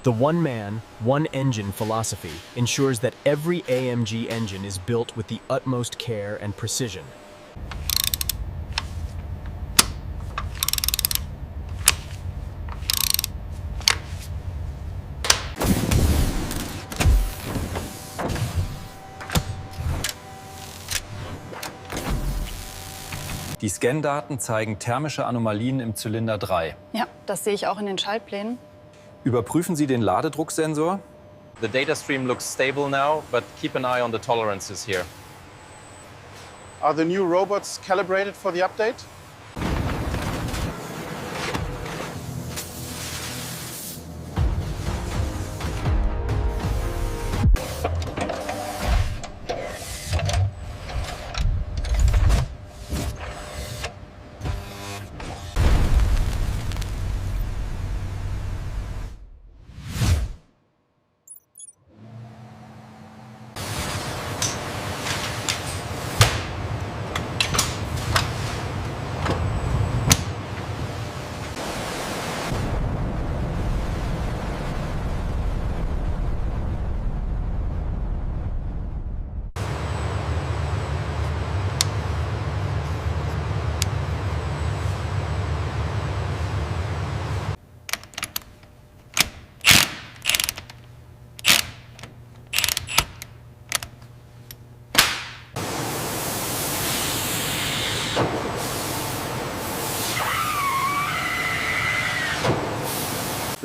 The one-man, one-engine philosophy ensures that every AMG engine is built with the utmost care and precision. Die Scan-Daten zeigen thermische Anomalien im Zylinder 3. Ja, das sehe ich auch in den Schaltplänen. Überprüfen Sie den Ladedrucksensor. The data stream looks stable now, but keep an eye on the tolerances here. Are the new robots calibrated for the update?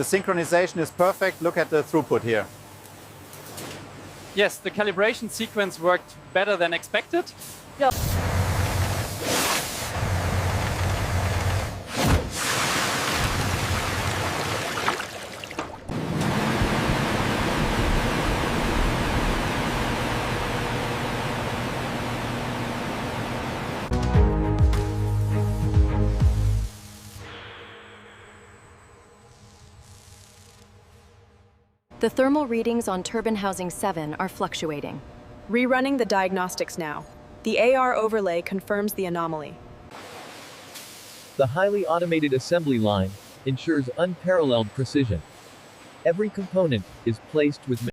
The synchronization is perfect. Look at the throughput here. Yes, the calibration sequence worked better than expected. Ja. The thermal readings on turbine housing 7 are fluctuating. Rerunning the diagnostics now. The AR overlay confirms the anomaly. The highly automated assembly line ensures unparalleled precision. Every component is placed with